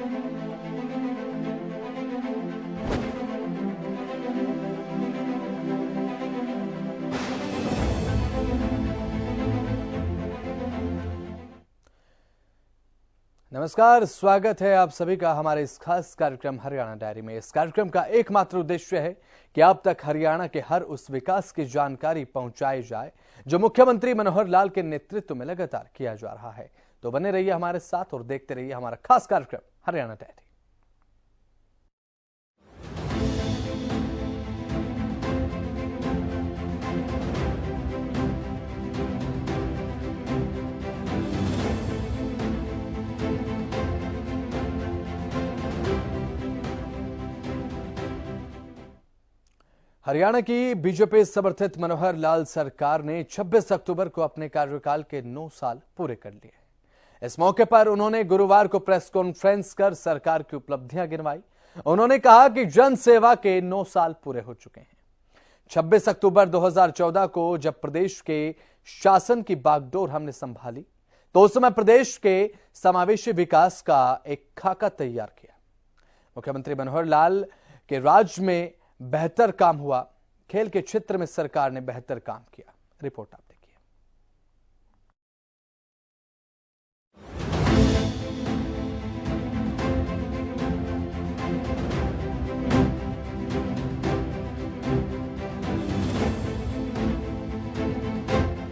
नमस्कार, स्वागत है आप सभी का हमारे इस खास कार्यक्रम हरियाणा डायरी में। इस कार्यक्रम का एकमात्र उद्देश्य है कि अब तक हरियाणा के हर उस विकास की जानकारी पहुंचाई जाए जो मुख्यमंत्री मनोहर लाल के नेतृत्व में लगातार किया जा रहा है। तो बने रहिए हमारे साथ और देखते रहिए हमारा खास कार्यक्रम हरियाणा डायरी। हरियाणा की बीजेपी समर्थित मनोहर लाल सरकार ने 26 अक्टूबर को अपने कार्यकाल के 9 साल पूरे कर लिए। इस मौके पर उन्होंने गुरुवार को प्रेस कॉन्फ्रेंस कर सरकार की उपलब्धियां गिनवाई। उन्होंने कहा कि जन सेवा के 9 साल पूरे हो चुके हैं। 26 अक्टूबर 2014 को जब प्रदेश के शासन की बागडोर हमने संभाली तो उस समय प्रदेश के समावेशी विकास का एक खाका तैयार किया। मुख्यमंत्री मनोहर लाल के राज में बेहतर काम हुआ। खेल के क्षेत्र में सरकार ने बेहतर काम किया। रिपोर्ट आप देखिए।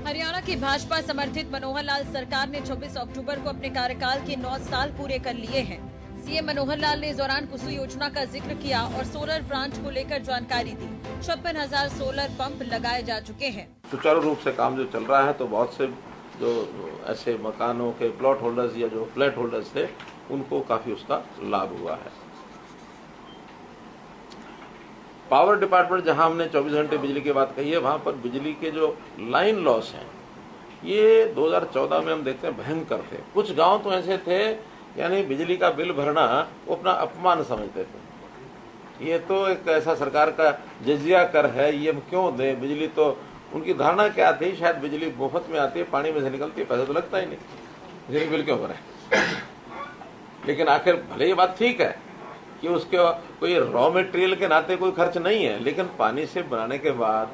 हरियाणा की भाजपा समर्थित मनोहर लाल सरकार ने 26 अक्टूबर को अपने कार्यकाल के 9 साल पूरे कर लिए हैं। सीएम मनोहर लाल ने इस दौरान कुसुम योजना का जिक्र किया और सोलर प्लांट को लेकर जानकारी दी। 56,000 सोलर पंप लगाए जा चुके हैं। सुचारू रूप से काम जो चल रहा है तो बहुत से जो ऐसे मकानों के प्लॉट होल्डर्स या जो फ्लैट होल्डर्स थे उनको काफी उसका लाभ हुआ है। पावर डिपार्टमेंट जहां हमने 24 घंटे बिजली की बात कही है वहां पर बिजली के जो लाइन लॉस हैं ये 2014 में हम देखते हैं भयंकर थे। कुछ गांव तो ऐसे थे यानी बिजली का बिल भरना वो अपना अपमान समझते थे। ये तो एक ऐसा सरकार का जजिया कर है, ये क्यों दे बिजली। तो उनकी धारणा क्या थी, शायद बिजली मुफ्त में आती है, पानी में से निकलती है, पैसा तो लगता ही नहीं, बिजली बिल क्यों भरे। लेकिन आखिर भले ये बात ठीक है कि उसके कोई रॉ मटेरियल के नाते कोई खर्च नहीं है, लेकिन पानी से बनाने के बाद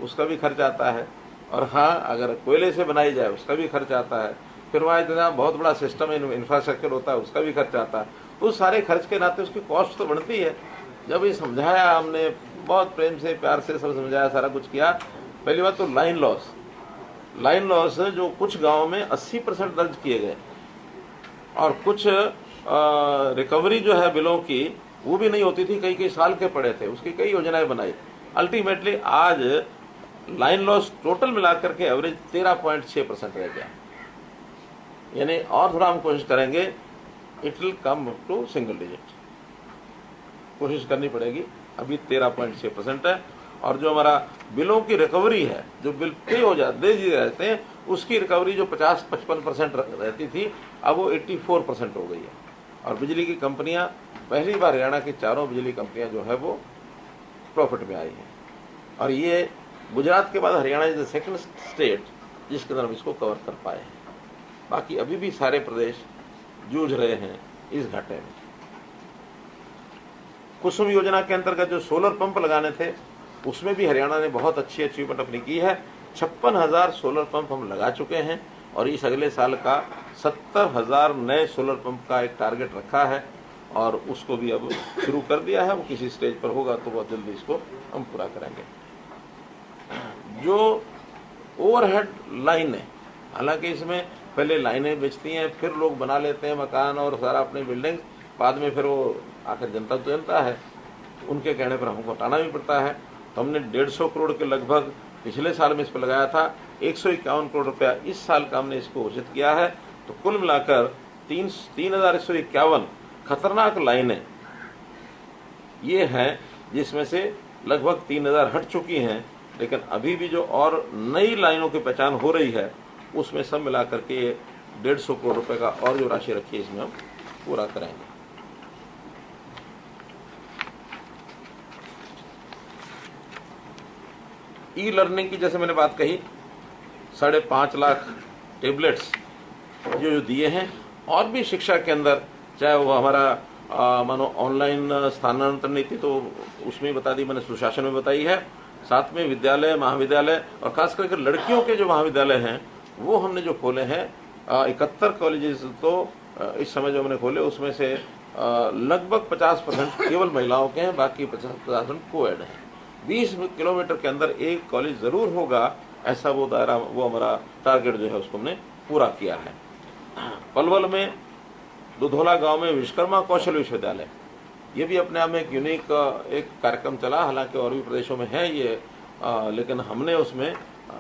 उसका भी खर्च आता है। और हाँ, अगर कोयले से बनाई जाए उसका भी खर्च आता है। फिर वहाँ इतना बहुत बड़ा सिस्टम इंफ्रास्ट्रक्चर होता है, उसका भी खर्च आता है। उस सारे खर्च के नाते उसकी कॉस्ट तो बढ़ती है। जब ये समझाया हमने, बहुत प्रेम से प्यार से सब समझाया, सारा कुछ किया। पहली बात तो लाइन लॉस जो कुछ गाँव में 80% दर्ज किए गए और कुछ रिकवरी जो है बिलों की वो भी नहीं होती थी, कई साल के पड़े थे, उसकी कई योजनाएं बनाई। अल्टीमेटली आज लाइन लॉस टोटल मिलाकर के एवरेज 13.6% रह गया। यानी और थोड़ा हम कोशिश करेंगे, it will come to single digit, कोशिश करनी पड़ेगी। अभी 13.6% है। और जो हमारा बिलों की रिकवरी है, जो बिल पे हो जाते रहते हैं, उसकी रिकवरी जो 50-55% रहती थी अब वो 84% हो गई है। और बिजली की कंपनियां पहली बार हरियाणा की चारों बिजली कंपनियां जो है वो प्रॉफिट में आई हैं। और ये गुजरात के बाद Haryana is the second state जिसके अंदर हम इसको कवर कर पाए हैं। बाकी अभी भी सारे प्रदेश जूझ रहे हैं इस घाटे में। कुसुम योजना के अंतर्गत जो सोलर पंप लगाने थे उसमें भी हरियाणा ने बहुत अच्छी अचीवमेंट अपनी की है। 56,000 सोलर पंप हम लगा चुके हैं और इस अगले साल का 70,000 नए सोलर पंप का एक टारगेट रखा है और उसको भी अब शुरू कर दिया है। वो किसी स्टेज पर होगा तो बहुत जल्दी इसको हम पूरा करेंगे। जो ओवरहेड लाइनें, हालांकि इसमें पहले लाइनें बेचती हैं, फिर लोग बना लेते हैं मकान और सारा अपनी बिल्डिंग, बाद में फिर वो आखिर जनता तो जनता है, उनके कहने पर हमको हटाना भी पड़ता है। तो हमने 150 करोड़ के लगभग पिछले साल में इस पर लगाया था। 151 करोड़ रुपया इस साल का हमने इसको घोषित किया है। तो कुल मिलाकर 3,151 खतरनाक लाइनें ये हैं, जिसमें से लगभग 3,000 हट चुकी हैं। लेकिन अभी भी जो और नई लाइनों की पहचान हो रही है उसमें सब मिला करके 150 करोड़ रुपए का और जो राशि रखी है इसमें हम पूरा करेंगे। ई लर्निंग की जैसे मैंने बात कही, 5.5 लाख टेबलेट्स जो दिए हैं और भी शिक्षा के अंदर चाहे वो हमारा मानो ऑनलाइन स्थानांतरण नीति तो उसमें बता दी मैंने, सुशासन में बताई है, साथ में विद्यालय, महाविद्यालय और खास करके लड़कियों के जो महाविद्यालय हैं वो हमने जो खोले हैं 71 कॉलेजेस तो इस समय जो हमने खोले उसमें से लगभग 50% केवल महिलाओं के हैं, बाकी 50% कोएड हैं। 20 किलोमीटर के अंदर एक कॉलेज जरूर होगा, ऐसा वो दायरा, वो हमारा टारगेट जो है उसको हमने पूरा किया है। पलवल में दुधोला गांव में विश्वकर्मा कौशल विश्वविद्यालय, ये भी अपने आप में एक यूनिक एक कार्यक्रम चला, हालांकि और भी प्रदेशों में है ये, लेकिन हमने उसमें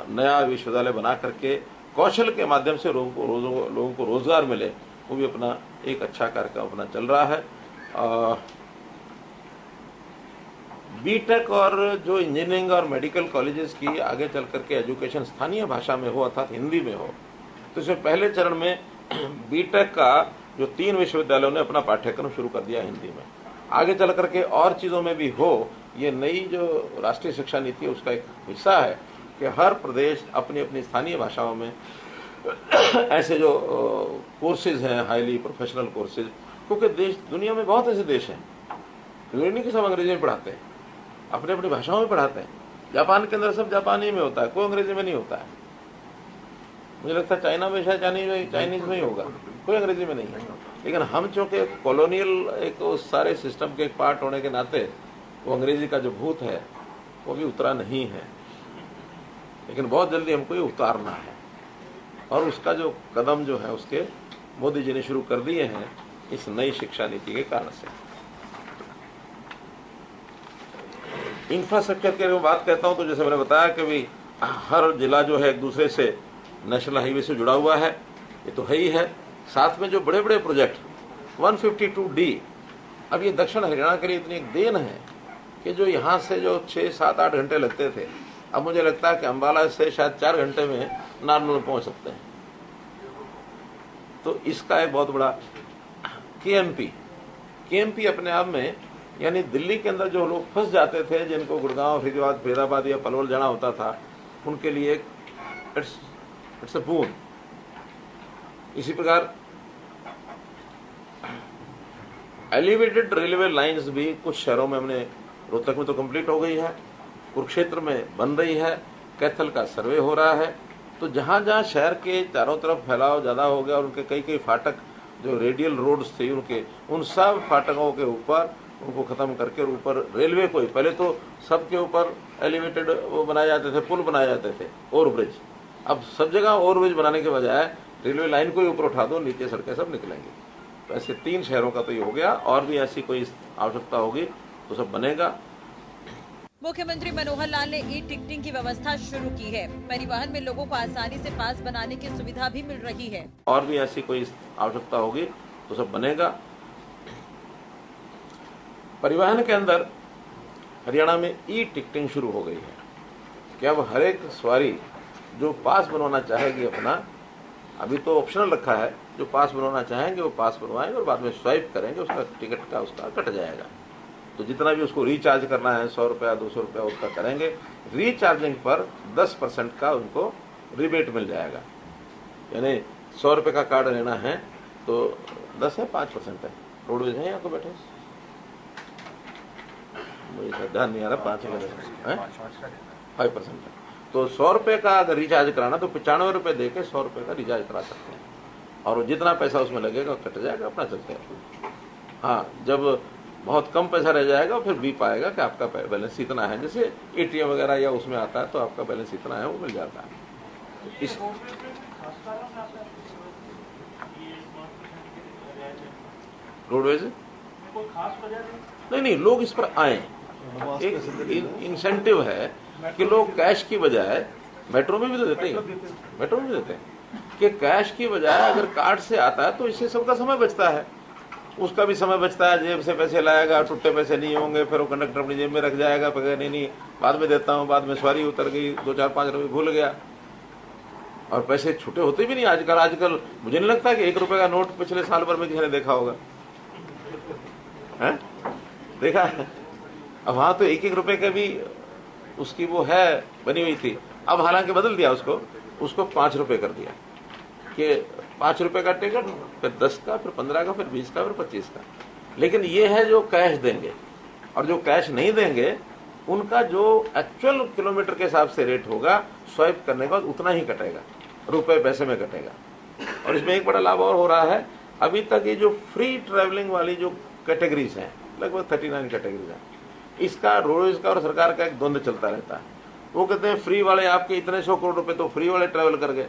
नया विश्वविद्यालय बना करके कौशल के माध्यम से लोगों को रोजगार मिले, वो भी अपना एक अच्छा कार्यक्रम अपना चल रहा है। बीटेक और जो इंजीनियरिंग और मेडिकल कॉलेजेस की आगे चल करके एजुकेशन स्थानीय भाषा में हो अर्थात हिंदी में हो, तो इसमें पहले चरण में बीटेक का जो 3 विश्वविद्यालयों ने अपना पाठ्यक्रम शुरू कर दिया हिंदी में, आगे चल करके और चीजों में भी हो, ये नई जो राष्ट्रीय शिक्षा नीति है उसका एक हिस्सा है कि हर प्रदेश अपनी अपनी स्थानीय भाषाओं में ऐसे जो कोर्सेज हैं, हाईली प्रोफेशनल कोर्सेज, क्योंकि देश दुनिया में बहुत ऐसे देश हैं, जरूरी नहीं कि सब अंग्रेजी में पढ़ाते हैं, अपनी अपनी भाषाओं में पढ़ाते हैं। जापान के अंदर सब जापानी में होता है, कोई अंग्रेजी में नहीं होता है। मुझे लगता है चाइना में शायद चाइनीज में ही होगा, कोई अंग्रेजी में नहीं है। लेकिन हम चूंकि कॉलोनियल एक सारे सिस्टम के एक पार्ट होने के नाते वो अंग्रेजी का जो भूत है वो भी उतरा नहीं है, लेकिन बहुत जल्दी हमको ये उतारना है और उसका जो कदम जो है उसके मोदी जी ने शुरू कर दिए हैं इस नई शिक्षा नीति के कारण से। इंफ्रास्ट्रक्चर के मैं बात कहता हूं तो जैसे मैंने बताया कि भी हर जिला जो है एक दूसरे से नेशनल हाईवे से जुड़ा हुआ है, ये तो है ही है। साथ में जो बड़े बड़े प्रोजेक्ट 152D, अब ये दक्षिण हरियाणा के लिए इतनी एक देन है कि जो यहाँ से जो 6, 7, 8 घंटे लगते थे, अब मुझे लगता है कि अंबाला से शायद 4 घंटे में नारनौल पहुंच सकते हैं। तो इसका एक बहुत बड़ा केएमपी अपने आप में, यानी दिल्ली के अंदर जो लोग फंस जाते थे, जिनको गुड़गांव, फरीदाबाद या पलवल जाना होता था, उनके लिए इट्स अ बून। इसी प्रकार एलिवेटेड रेलवे लाइंस भी कुछ शहरों में हमने, रोहतक में तो कंप्लीट हो गई है, कुरुक्षेत्र में बन रही है, कैथल का सर्वे हो रहा है। तो जहां जहां शहर के चारों तरफ फैलाव ज्यादा हो गया और उनके कई कई फाटक जो रेडियल रोड्स थे उनके, उन सब फाटकों के ऊपर उनको खत्म करके और ऊपर रेलवे को ही, पहले तो सबके ऊपर एलिवेटेड वो बनाए जाते थे, पुल बनाए जाते थे, ओवरब्रिज। अब सब जगह ओवरब्रिज बनाने के बजाय रेलवे लाइन को ही ऊपर उठा दो, नीचे सड़कें सब निकलेंगी। तो ऐसे 3 शहरों का तो ये हो गया, और भी ऐसी कोई आवश्यकता होगी तो सब बनेगा। मुख्यमंत्री मनोहर लाल ने ई टिकटिंग की व्यवस्था शुरू की है। परिवहन में लोगों को आसानी से पास बनाने की सुविधा भी मिल रही है। और भी ऐसी कोई आवश्यकता होगी तो सब बनेगा। परिवहन के अंदर हरियाणा में ई टिकटिंग शुरू हो गई है कि अब हर एक सवारी जो पास बनवाना चाहेगी अपना, अभी तो ऑप्शनल रखा है, जो पास बनवाना चाहेंगे वो पास बनवाएंगे और बाद में स्वाइप करेंगे, उसका टिकट का उसका कट जाएगा। तो जितना भी उसको रिचार्ज करना है, 100 रुपया 200 रुपया उसका करेंगे। रिचार्जिंग पर 10% का उनको रिबेट मिल जाएगा, यानी 100 रुपये का कार्ड लेना है तो 10 है 5% है। रोडवेज है यहाँ तो बैठे, मुझे ध्यान नहीं आ रहा, 5% है। तो 100 रुपये का अगर रिचार्ज कराना तो 95 रुपये दे के 100 रुपये का रिचार्ज करा सकते हैं, और जितना पैसा उसमें लगेगा कट जाएगा, अपना चलते हैं। हाँ, जब बहुत कम पैसा रह जाएगा फिर भी पाएगा कि आपका बैलेंस इतना है, जैसे एटीएम वगैरह या उसमें आता है तो आपका बैलेंस इतना है, वो मिल जाता है। तो इस रोडवेज नहीं, लोग इस पर आए। एक इंसेंटिव है कि लोग कैश की बजाय, मेट्रो में भी तो देते हैं, मेट्रो में भी देते हैं कि कैश की बजाय अगर कार्ड से आता है तो इससे सबका समय बचता है, उसका भी समय बचता है, जेब से पैसे लाएगा, टुट्टे पैसे नहीं होंगे, फिर वो कंडक्टर अपनी जेब में रख जाएगा, पकड़ नहीं बाद में देता हूँ, बाद में सवारी उतर गई, 2, 4, 5 रुपये भूल गया, और पैसे छूटे होते भी नहीं आजकल। मुझे नहीं लगता कि 1 रुपये का नोट पिछले साल भर में किसी ने देखा होगा, है देखा है? अब वहां तो 1-1 रुपये का भी उसकी वो है बनी हुई थी, अब हालांकि बदल दिया उसको 5 रुपये कर दिया कि 5 रुपए का टिकट, फिर 10 का, फिर 15 का, फिर 20 का, फिर 25 का। लेकिन ये है जो कैश देंगे, और जो कैश नहीं देंगे उनका जो एक्चुअल किलोमीटर के हिसाब से रेट होगा स्वाइप करने का उतना ही कटेगा, रुपए पैसे में कटेगा। और इसमें एक बड़ा लाभ और हो रहा है, अभी तक ये जो फ्री ट्रैवलिंग वाली जो कैटेगरीज हैं, लगभग 39 कैटेगरीज हैं, इसका रोज का और सरकार का एक द्वंद्व चलता रहता है। वो कहते हैं फ्री वाले आपके इतने 100 करोड़ रुपए तो फ्री वाले ट्रैवल कर गए,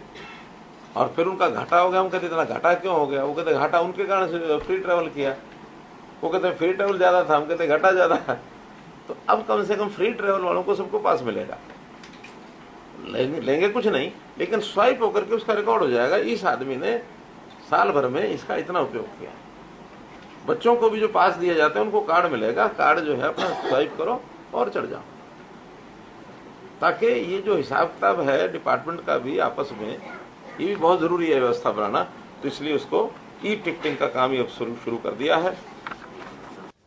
और फिर उनका घाटा हो गया। हम कहते इतना घाटा क्यों हो गया? वो कहते घाटा उनके कारण से फ्री ट्रैवल किया। वो कहते हैं फ्री ट्रैवल ज्यादा था, हम कहते घाटा ज्यादा है। तो अब कम से कम फ्री ट्रैवल वालों को सबको पास मिलेगा। लेंगे कुछ नहीं, लेकिन स्वाइप होकर के उसका रिकॉर्ड हो जाएगा, इस आदमी ने साल भर में इसका इतना उपयोग किया। बच्चों को भी जो पास दिए जाते हैं उनको कार्ड मिलेगा, कार्ड जो है अपना स्वाइप करो और चढ़ जाओ, ताकि ये जो हिसाब किताब है डिपार्टमेंट का भी आपस में, ये भी बहुत जरूरी है व्यवस्था बनाना। तो इसलिए उसको ई टिकटिंग का काम ये शुरू कर दिया है।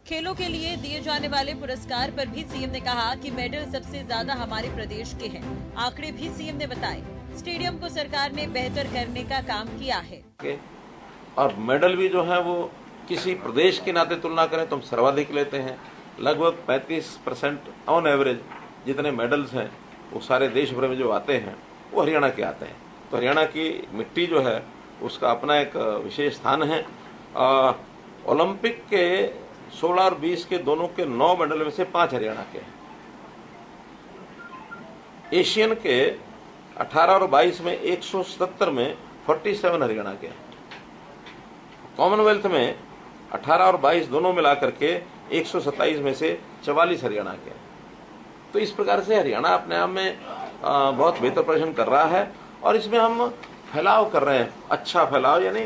खेलों के लिए दिए जाने वाले पुरस्कार पर भी सीएम ने कहा कि मेडल सबसे ज्यादा हमारे प्रदेश के हैं। आंकड़े भी सीएम ने बताए। स्टेडियम को सरकार ने बेहतर करने का काम किया है। और मेडल भी जो है वो किसी प्रदेश के नाते तुलना करें तो हम सर्वाधिक लेते हैं। लगभग 35% ऑन एवरेज जितने मेडल्स हैं वो सारे देश भर में जो आते हैं वो हरियाणा के आते हैं। तो हरियाणा की मिट्टी जो है उसका अपना एक विशेष स्थान है। ओलंपिक के 16 और 20 के दोनों के 9 मेडल में से 5 हरियाणा के हैं। एशियन के 18 और 22 में 177 में 47 हरियाणा के हैं। कॉमनवेल्थ में 18 और 22 दोनों मिलाकर के 127 में से 44 हरियाणा के हैं। तो इस प्रकार से हरियाणा अपने आप में बहुत बेहतर प्रदर्शन कर रहा है। और इसमें हम फैलाव कर रहे हैं, अच्छा फैलाव, यानी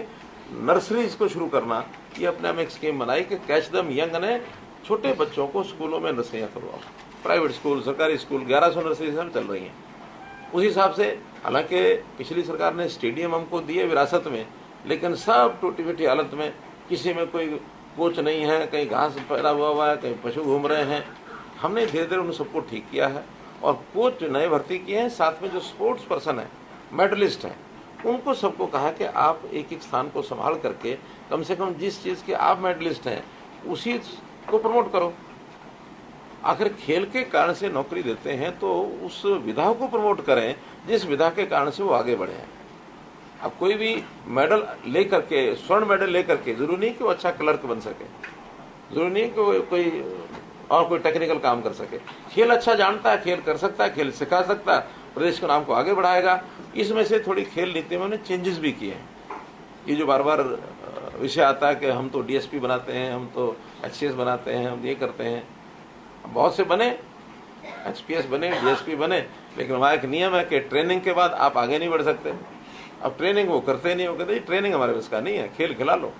नर्सरीज को शुरू करना। ये अपने में एक स्कीम बनाई कि कैच दम यंग ने छोटे बच्चों को स्कूलों में नर्सरियां करवाओ। प्राइवेट स्कूल, सरकारी स्कूल 1100 नर्सरी सब चल रही हैं। उस हिसाब से, हालांकि पिछली सरकार ने स्टेडियम हमको दिए विरासत में, लेकिन सब टूटी फूटी हालत में, किसी में कोई कोच नहीं है, कहीं घास पैदा हुआ है, कहीं पशु घूम रहे हैं। हमने धीरे धीरे उन सबको ठीक किया है और कोच नए भर्ती किए हैं। साथ में जो स्पोर्ट्स पर्सन है, मेडलिस्ट हैं, उनको सबको कहा कि आप एक एक स्थान को संभाल करके कम से कम जिस चीज के आप मेडलिस्ट हैं उसी को प्रमोट करो। आखिर खेल के कारण से नौकरी देते हैं तो उस विधा को प्रमोट करें जिस विधा के कारण से वो आगे बढ़े हैं। अब कोई भी मेडल लेकर के, स्वर्ण मेडल लेकर के, जरूरी नहीं कि वो अच्छा क्लर्क बन सके, जरूरी नहीं कि वो कोई टेक्निकल काम कर सके। खेल अच्छा जानता है, खेल कर सकता है, खेल सिखा सकता है, प्रदेश के नाम को आगे बढ़ाएगा। इसमें से थोड़ी खेल नीति में उन्होंने चेंजेस भी किए हैं। ये जो बार बार विषय आता है कि हम तो डीएसपी बनाते हैं, हम तो एचसीएस बनाते हैं, हम ये करते हैं। बहुत से बने, एचपीएस बने, डीएसपी बने, लेकिन वहाँ एक नियम है कि ट्रेनिंग के बाद आप आगे नहीं बढ़ सकते। अब ट्रेनिंग वो करते नहीं, वो कहते ट्रेनिंग हमारे बस का नहीं है, खेल खिला लो।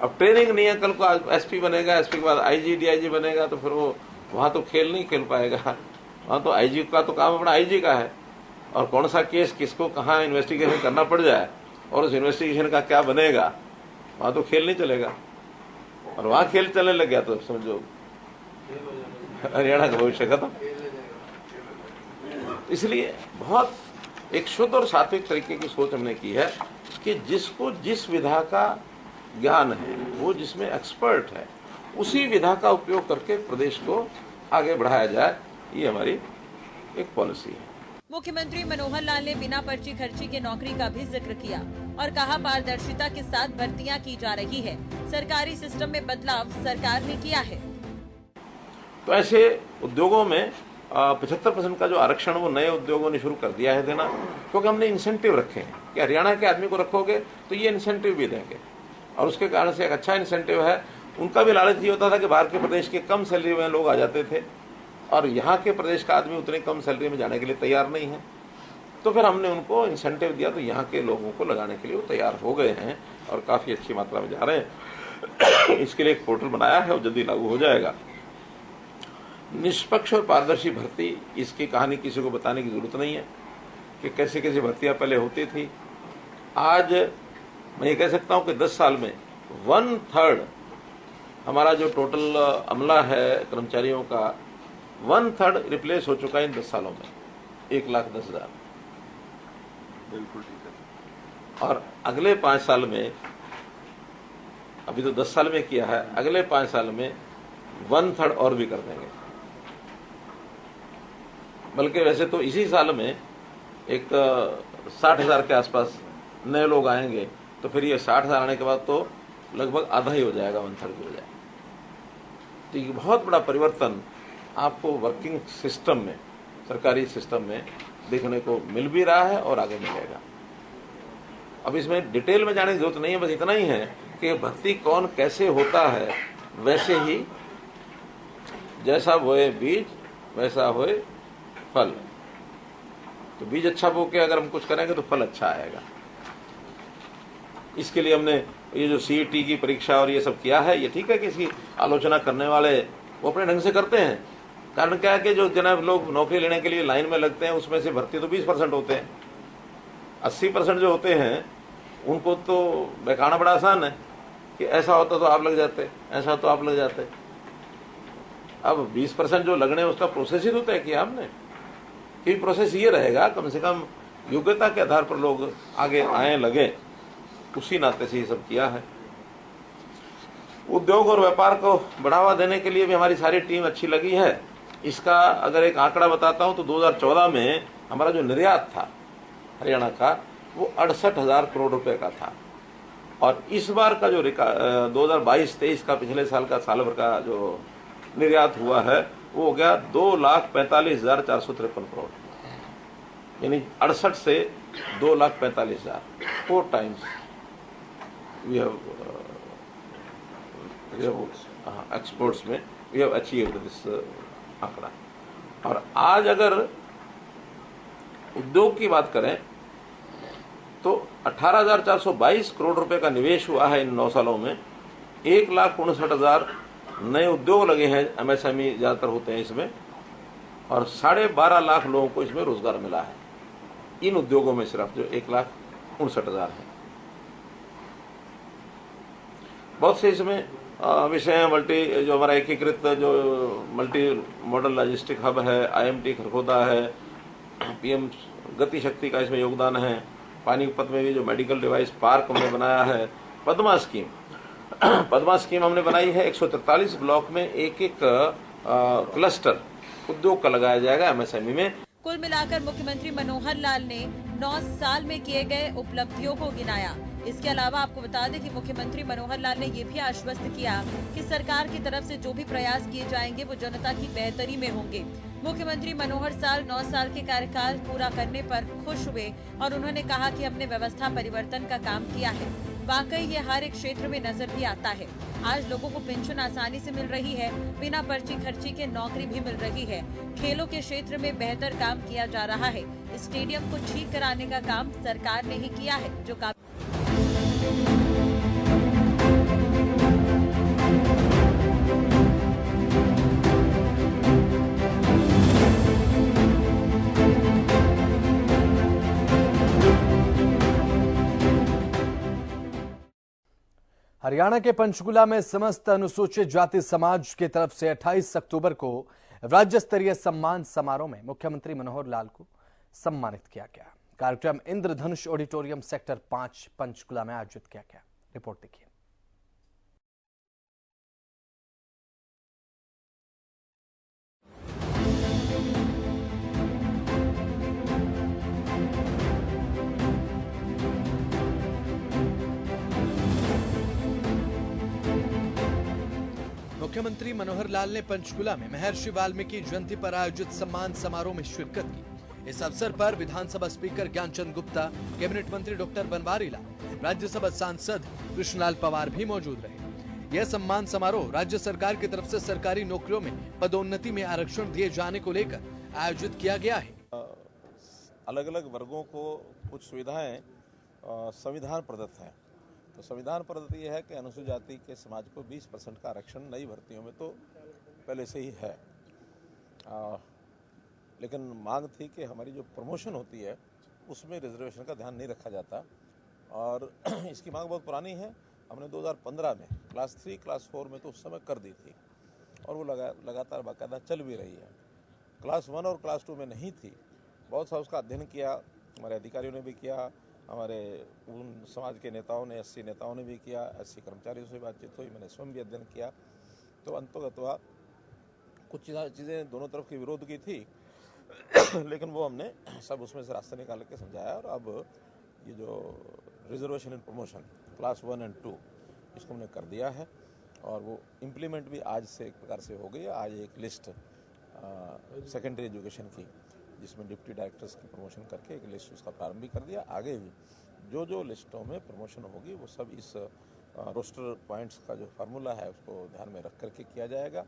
अब ट्रेनिंग नहीं है, कल को एसपी बनेगा, एसपी के बाद आईजी डीआईजी बनेगा, तो फिर वो वहाँ तो खेल नहीं खेल पाएगा। वहाँ तो आईजी का तो काम अपना आईजी का है, और कौन सा केस किसको कहाँ इन्वेस्टिगेशन करना पड़ जाए और उस इन्वेस्टिगेशन का क्या बनेगा, वहाँ तो खेल नहीं चलेगा। और वहाँ खेल चलने लग गया तो समझो हरियाणा का भविष्य खत्म। इसलिए बहुत एक शुद्ध और सात्विक तरीके की सोच हमने की है कि जिसको जिस विधा का ज्ञान है, वो जिसमें एक्सपर्ट है, उसी विधा का उपयोग करके प्रदेश को आगे बढ़ाया जाए। ये हमारी एक पॉलिसी है। मुख्यमंत्री मनोहर लाल ने बिना पर्ची खर्ची के नौकरी का भी जिक्र किया और कहा पारदर्शिता के साथ भर्तियां की जा रही है। सरकारी सिस्टम में बदलाव सरकार ने किया है। तो ऐसे उद्योगों में 75% का जो आरक्षण वो नए उद्योगों ने शुरू कर दिया है देना, क्योंकि हमने इंसेंटिव रखे हैं कि हरियाणा के आदमी को रखोगे तो ये इंसेंटिव भी देंगे। और उसके कारण से एक अच्छा इंसेंटिव है। उनका भी लालच ये होता था कि बाहर के प्रदेश के कम सैलरी में लोग आ जाते थे और यहाँ के प्रदेश का आदमी उतनी कम सैलरी में जाने के लिए तैयार नहीं है। तो फिर हमने उनको इंसेंटिव दिया, तो यहाँ के लोगों को लगाने के लिए वो तैयार हो गए हैं और काफी अच्छी मात्रा में जा रहे हैं। इसके लिए एक पोर्टल बनाया है और जल्दी लागू हो जाएगा। निष्पक्ष और पारदर्शी भर्ती, इसकी कहानी किसी को बताने की जरूरत नहीं है कि कैसे कैसे भर्तियां पहले होती थी। आज मैं ये कह सकता हूं कि 10 साल में 1/3 हमारा जो टोटल अमला है कर्मचारियों का 1/3 रिप्लेस हो चुका है इन 10 सालों में। 1,10,000। बिल्कुल ठीक है। और अगले 5 साल में, अभी तो 10 साल में किया है, अगले 5 साल में 1/3 और भी कर देंगे। बल्कि वैसे तो इसी साल में एक 60,000 के आसपास नए लोग आएंगे, तो फिर ये 60,000 आने के बाद तो लगभग आधा ही हो जाएगा, 1/3 भी हो जाएगा। तो ये बहुत बड़ा परिवर्तन आपको वर्किंग सिस्टम में, सरकारी सिस्टम में देखने को मिल भी रहा है और आगे मिलेगा। अब इसमें डिटेल में जाने की जरूरत नहीं है, बस इतना ही है कि भर्ती कौन कैसे होता है, वैसे ही जैसा बोए बीज वैसा होए फल। तो बीज अच्छा बो के अगर हम कुछ करेंगे तो फल अच्छा आएगा। इसके लिए हमने ये जो सीईटी की परीक्षा और ये सब किया है, ये ठीक है कि इसकी आलोचना करने वाले वो अपने ढंग से करते हैं। कारण क्या है कि जो जनाब लोग नौकरी लेने के लिए लाइन में लगते हैं, उसमें से भर्ती तो 20% होते हैं। 80% जो होते हैं उनको तो बहकाना बड़ा आसान है कि ऐसा होता तो आप लग जाते, ऐसा तो आप लग जाते। अब 20% जो लगने उसका प्रोसेस ही तो तय किया हमने। कि प्रोसेस ये रहेगा, कम से कम योग्यता के आधार पर लोग आगे आए लगे, उसी नाते से ये सब किया है। उद्योग और व्यापार को बढ़ावा देने के लिए भी हमारी सारी टीम अच्छी लगी है। इसका अगर एक आंकड़ा बताता हूं तो 2014 में हमारा जो निर्यात था हरियाणा का, वो 68,000 करोड़ रुपए का था। और इस बार का जो 2022-23 का, पिछले साल का, साल भर का जो निर्यात हुआ है, वो हो गया 2,45,453 करोड़, यानी 68 से 2,45,000, 4 times we have exports में we have achieved this आंकड़ा। और आज अगर उद्योग की बात करें तो 18,422 करोड़ रुपए का निवेश हुआ है इन 9 सालों में। 1,59,000 नए उद्योग लगे हैं, एमएसएमई ज्यादातर होते हैं इसमें, और 12.5 लाख लोगों को इसमें रोजगार मिला है इन उद्योगों में, सिर्फ जो 1,59,000 है। बहुत से इसमें विषय है। जो हमारा एकीकृत जो मल्टी मॉडल लॉजिस्टिक हब है, आईएमटी खरगोदा है, पीएम गति शक्ति का इसमें योगदान है। पानीपत में भी जो मेडिकल डिवाइस पार्क हमने बनाया है। पद्मा स्कीम हमने बनाई है। 143 ब्लॉक में एक क्लस्टर उद्योग का लगाया जाएगा एमएसएमई में। कुल मिलाकर मुख्यमंत्री मनोहर लाल ने 9 साल में किए गए उपलब्धियों को गिनाया। इसके अलावा आपको बता दें कि मुख्यमंत्री मनोहर लाल ने ये भी आश्वस्त किया कि सरकार की तरफ से जो भी प्रयास किए जाएंगे वो जनता की बेहतरी में होंगे। मुख्यमंत्री मनोहर लाल 9 साल के कार्यकाल पूरा करने पर खुश हुए और उन्होंने कहा कि हमने व्यवस्था परिवर्तन का काम किया है। वाकई ये हर एक क्षेत्र में नजर भी आता है। आज लोगों को पेंशन आसानी से मिल रही है, बिना पर्ची खर्ची के नौकरी भी मिल रही है। खेलों के क्षेत्र में बेहतर काम किया जा रहा है। स्टेडियम को ठीक कराने का काम सरकार ने ही किया है, जो काम हरियाणा के पंचकुला में समस्त अनुसूचित जाति समाज की तरफ से 28 अक्टूबर को राज्य स्तरीय सम्मान समारोह में मुख्यमंत्री मनोहर लाल को सम्मानित किया गया। कार्यक्रम इंद्रधनुष ऑडिटोरियम सेक्टर 5 पंचकुला में आयोजित किया गया। रिपोर्ट देखिए। मुख्यमंत्री मनोहर लाल ने पंचकुला में महर्षि वाल्मीकि जयंती पर आयोजित सम्मान समारोह में शिरकत की। इस अवसर पर विधानसभा स्पीकर ज्ञानचंद गुप्ता, कैबिनेट मंत्री डॉक्टर बनवारी लाल, राज्यसभा सांसद कृष्णलाल पवार भी मौजूद रहे। यह सम्मान समारोह राज्य सरकार की तरफ से सरकारी नौकरियों में पदोन्नति में आरक्षण दिए जाने को लेकर आयोजित किया गया है। अलग अलग वर्गों को कुछ सुविधाएं संविधान प्रदत्त है। तो संविधान प्रदत्त यह है कि अनुसूचित जाति के समाज को 20% का आरक्षण नई भर्तियों में तो पहले से ही है। लेकिन मांग थी कि हमारी जो प्रमोशन होती है उसमें रिजर्वेशन का ध्यान नहीं रखा जाता, और इसकी मांग बहुत पुरानी है। हमने 2015 में क्लास 3 क्लास 4 में तो उस समय कर दी थी, और वो लगातार बाकायदा चल भी रही है। क्लास 1 और क्लास 2 में नहीं थी। बहुत सा उसका अध्ययन किया, हमारे अधिकारियों ने भी किया, हमारे उन समाज के नेताओं ने, एससी नेताओं ने भी किया, एससी कर्मचारियों से बातचीत हुई, मैंने स्वयं भी अध्ययन किया। तो अंततः कुछ चीज़ें दोनों तरफ की विरोध की थी लेकिन वो हमने सब उसमें से रास्ता निकाल के समझाया, और अब ये जो रिजर्वेशन इन प्रमोशन क्लास 1 और 2 इसको हमने कर दिया है, और वो इम्प्लीमेंट भी आज से एक प्रकार से हो गई है। आज एक लिस्ट सेकेंडरी एजुकेशन की, जिसमें डिप्टी डायरेक्टर्स की प्रमोशन करके एक लिस्ट उसका प्रारंभ भी कर दिया। आगे भी जो जो लिस्टों में प्रमोशन होगी वो सब इस रोस्टर पॉइंट्स का जो फार्मूला है उसको ध्यान में रख करके किया जाएगा।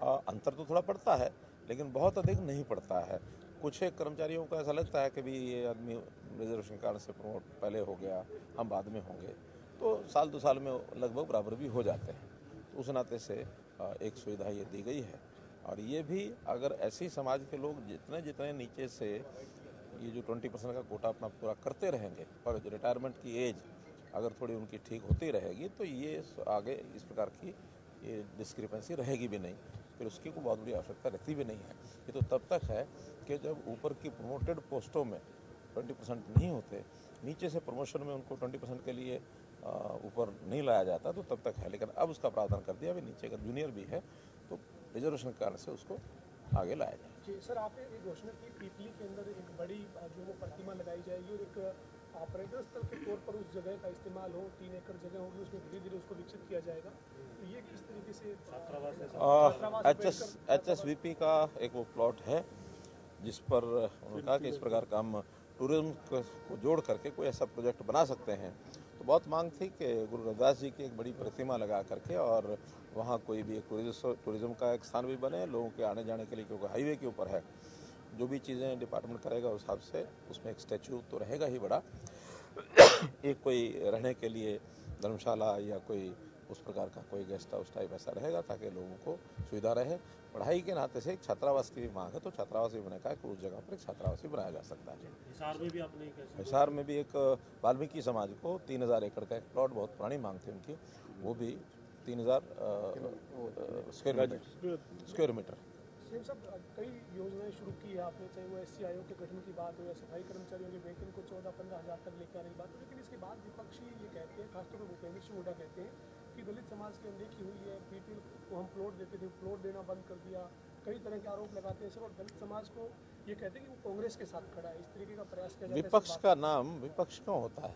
अंतर तो थोड़ा पड़ता है, लेकिन बहुत अधिक नहीं पड़ता है। कुछ एक कर्मचारियों को ऐसा लगता है कि भी ये आदमी रिजर्वेशन कारण से प्रमोट पहले हो गया, हम बाद में होंगे, तो साल 2 साल में लगभग बराबर भी हो जाते हैं। तो उस नाते से एक सुविधा ये दी गई है। और ये भी अगर ऐसे समाज के लोग जितने जितने नीचे से ये जो 20% का कोटा अपना पूरा करते रहेंगे, और जो रिटायरमेंट की एज अगर थोड़ी उनकी ठीक होती रहेगी, तो ये आगे इस प्रकार की ये डिस्क्रिपेंसी रहेगी भी नहीं, फिर उसकी कोई बहुत बड़ी आवश्यकता रहती भी नहीं है। ये तो तब तक है कि जब ऊपर की प्रमोटेड पोस्टों में 20% नहीं होते, नीचे से प्रमोशन में उनको 20% के लिए ऊपर नहीं लाया जाता, तो तब तक है। लेकिन अब उसका प्रावधान कर दिया, अभी नीचे अगर जूनियर भी है तो रिजर्वेशन के कारण से उसको आगे लाया जाए। जी सर, आपने एक घोषणा की पीपली के अंदर एक बड़ी जो वो प्रतिमा लगाई जाएगी, और एक पर्यटन स्थल के तौर पर उस जगह का इस्तेमाल हो, 3 एकड़ जगह होगी, उसमें धीरे धीरे उसको विकसित किया जाएगा। तो ये किस तरीके से HSVP का एक वो प्लॉट है जिस पर उन्होंने कहा कि इस प्रकार का हम टूरिज्म को जोड़ करके कोई ऐसा प्रोजेक्ट बना सकते हैं। तो बहुत मांग थी कि गुरु रविदास जी की एक बड़ी प्रतिमा लगा करके और वहाँ कोई भी एक टूरिज्म का एक स्थान भी बने, लोगों के आने जाने के लिए, क्योंकि हाईवे के ऊपर है। जो भी चीज़ें डिपार्टमेंट करेगा उस हिसाब से उसमें एक स्टैचू तो रहेगा ही बड़ा एक कोई रहने के लिए धर्मशाला या कोई उस प्रकार का कोई गेस्ट हाउस टाइप ऐसा रहेगा, ताकि लोगों को सुविधा रहे। पढ़ाई के नाते से एक छात्रावास की भी मांग है, तो छात्रावास भी बने का उस जगह पर एक छात्रावास भी बनाया जा सकता है। हिसार में भी एक वाल्मीकि समाज को 3000 एकड़ का एक प्लॉट, बहुत पुरानी मांग थी उनकी, वो भी 3000 स्क्वायर मीटर। सीएम साहब, कई योजनाएं शुरू की है आपने, चाहे वो एससी आयोग के गठन की बात हो या सफाई कर्मचारियों के वेतन को 14-15 हज़ार तक लेकर आने की बात हो, लेकिन इसके बाद विपक्षी ये कहते हैं, खासतौर पर भूपेंद्र सिंह हुड्डा कहते हैं कि दलित समाज की अनदेखी हुई है, पीपीएल को हम प्लॉट देते थे, प्लॉट देना बंद कर दिया, कई तरह के आरोप लगाते हैं सर। और दलित समाज को ये कहते हैं कि वो कांग्रेस के साथ खड़ा है, इस तरीके का प्रयास किया जाता है। विपक्ष का नाम विपक्ष क्यों होता है?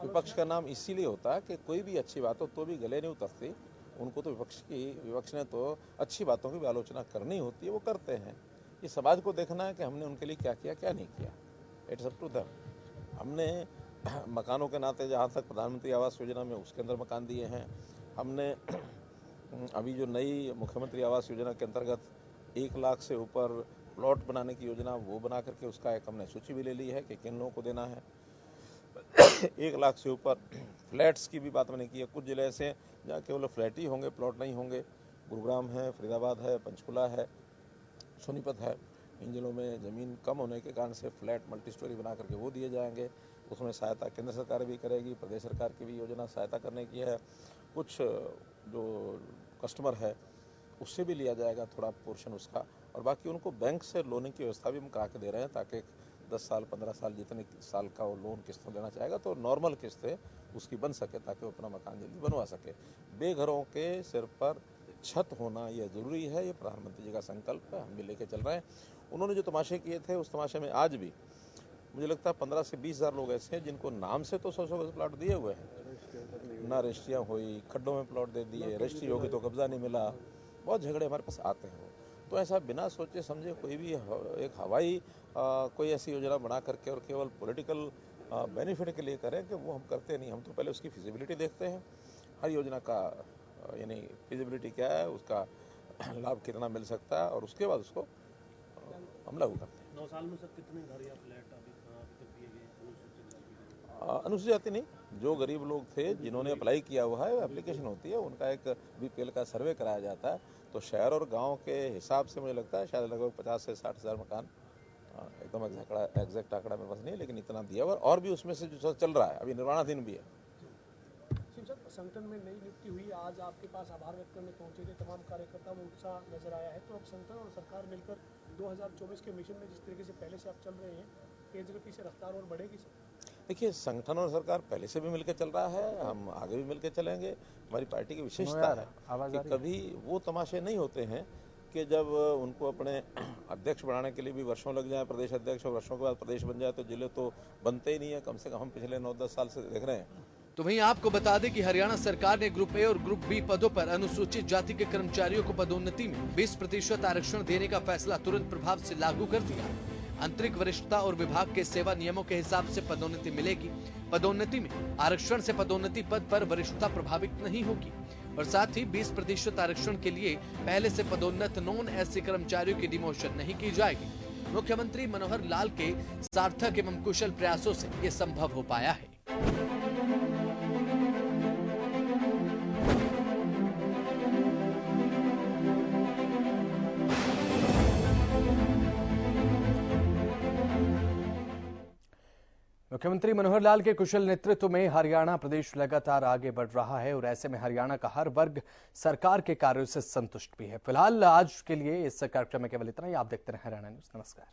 विपक्ष का नाम इसीलिए होता है कि कोई भी अच्छी बात हो तो भी गले नहीं उतरती। उनको तो विपक्ष ने तो अच्छी बातों की भी आलोचना करनी होती है, वो करते हैं। ये समाज को देखना है कि हमने उनके लिए क्या किया, क्या नहीं किया। It's up to them. हमने मकानों के नाते जहाँ तक प्रधानमंत्री आवास योजना में उसके अंदर मकान दिए हैं। हमने अभी जो नई मुख्यमंत्री आवास योजना के अंतर्गत 1 लाख से ऊपर प्लॉट बनाने की योजना, वो बना करके उसका एक हमने सूची भी ले ली है कि किन लोगों को देना है। 1 लाख से ऊपर फ्लैट्स की भी बात मैंने की है। कुछ जिले ऐसे जहाँ केवल फ्लैट ही होंगे, प्लॉट नहीं होंगे। गुरुग्राम है, फरीदाबाद है, पंचकुला है, सोनीपत है। इन जिलों में ज़मीन कम होने के कारण से फ्लैट मल्टी स्टोरी बना करके वो दिए जाएंगे। उसमें सहायता केंद्र सरकार भी करेगी, प्रदेश सरकार की भी योजना सहायता करने की है। कुछ जो कस्टमर है उससे भी लिया जाएगा थोड़ा पोर्शन उसका, और बाकी उनको बैंक से लोन की व्यवस्था भी हम करा के दे रहे हैं, ताकि 10 साल 15 साल जितने साल का वो लोन किस्त लेना चाहेगा तो नॉर्मल किस्तें उसकी बन सके, ताकि वो अपना मकान जल्दी बनवा सके। बेघरों के सिर पर छत होना यह ज़रूरी है, ये प्रधानमंत्री जी का संकल्प है, हम भी लेके चल रहे हैं। उन्होंने जो तमाशे किए थे, उस तमाशे में आज भी मुझे लगता है 15 से 20 हज़ार लोग ऐसे हैं जिनको नाम से तो 100 गज प्लाट दिए हुए हैं, ना रजिस्ट्रियाँ हुई, खड्डों में प्लॉट दे दिए, रजिस्ट्री होगी तो कब्जा नहीं मिला। बहुत झगड़े हमारे पास आते हैं। तो ऐसा बिना सोचे समझे कोई भी एक हवाई कोई ऐसी योजना बना करके और केवल पॉलिटिकल बेनिफिट के लिए करें, कि वो हम करते नहीं। हम तो पहले उसकी फिजिबिलिटी देखते हैं, हर योजना का यानी फिजिबिलिटी क्या है, उसका लाभ कितना मिल सकता है, और उसके बाद उसको हम लागू करते हैं। 9 साल में सर कितने घर या फ्लैट अभी तक दिए गए अनुसूचित जाति नहीं, जो गरीब लोग थे जिन्होंने अप्लाई किया हुआ है, एप्लीकेशन होती है, उनका एक बीपीएल का सर्वे कराया जाता है। तो शहर और गांव के हिसाब से मुझे लगता है शायद लगभग 50 से 60 हज़ार मकान, एकदम एग्जैक्ट आंकड़ा मेरे पास नहीं है, लेकिन इतना दिया हुआ, और भी उसमें से जो चल रहा है अभी निर्माणाधीन भी है। संगठन में नई नियुक्ति हुई, आज आपके पास आभार व्यक्त करने पहुंचे थे तमाम कार्यकर्ता, वो उत्साह नजर आया है। तो अब संगठन और सरकार मिलकर 2024 के मिशन में जिस तरीके से पहले से आप चल रहे हैं, केंद्र के पीछे रफ्तार और बढ़ेगी सर? देखिए, संगठन और सरकार पहले से भी मिलकर चल रहा है, हम आगे भी मिलकर चलेंगे। हमारी पार्टी की विशेषता है कि कभी वो तमाशे नहीं होते हैं कि जब उनको अपने अध्यक्ष बनाने के लिए भी वर्षों लग जाए, प्रदेश अध्यक्ष, और वर्षों के बाद प्रदेश बन जाए तो जिले तो बनते ही नहीं है। कम से कम हम पिछले 9-10 साल से देख रहे हैं। तो वहीं आपको बता दें कि हरियाणा सरकार ने ग्रुप ए और ग्रुप बी पदों पर अनुसूचित जाति के कर्मचारियों को पदोन्नति में 20% आरक्षण देने का फैसला तुरंत प्रभाव से लागू कर दिया। आंतरिक वरिष्ठता और विभाग के सेवा नियमों के हिसाब से पदोन्नति मिलेगी। पदोन्नति में आरक्षण से पदोन्नति पद पर वरिष्ठता प्रभावित नहीं होगी और साथ ही 20% आरक्षण के लिए पहले से पदोन्नत नॉन एससी कर्मचारियों की डिमोशन नहीं की जाएगी। मुख्यमंत्री मनोहर लाल के सार्थक एवं कुशल प्रयासों से ये संभव हो पाया है। मुख्यमंत्री मनोहर लाल के कुशल नेतृत्व में हरियाणा प्रदेश लगातार आगे बढ़ रहा है और ऐसे में हरियाणा का हर वर्ग सरकार के कार्यों से संतुष्ट भी है। फिलहाल आज के लिए इस कार्यक्रम में केवल इतना ही। आप देखते रहे हरियाणा न्यूज। नमस्कार।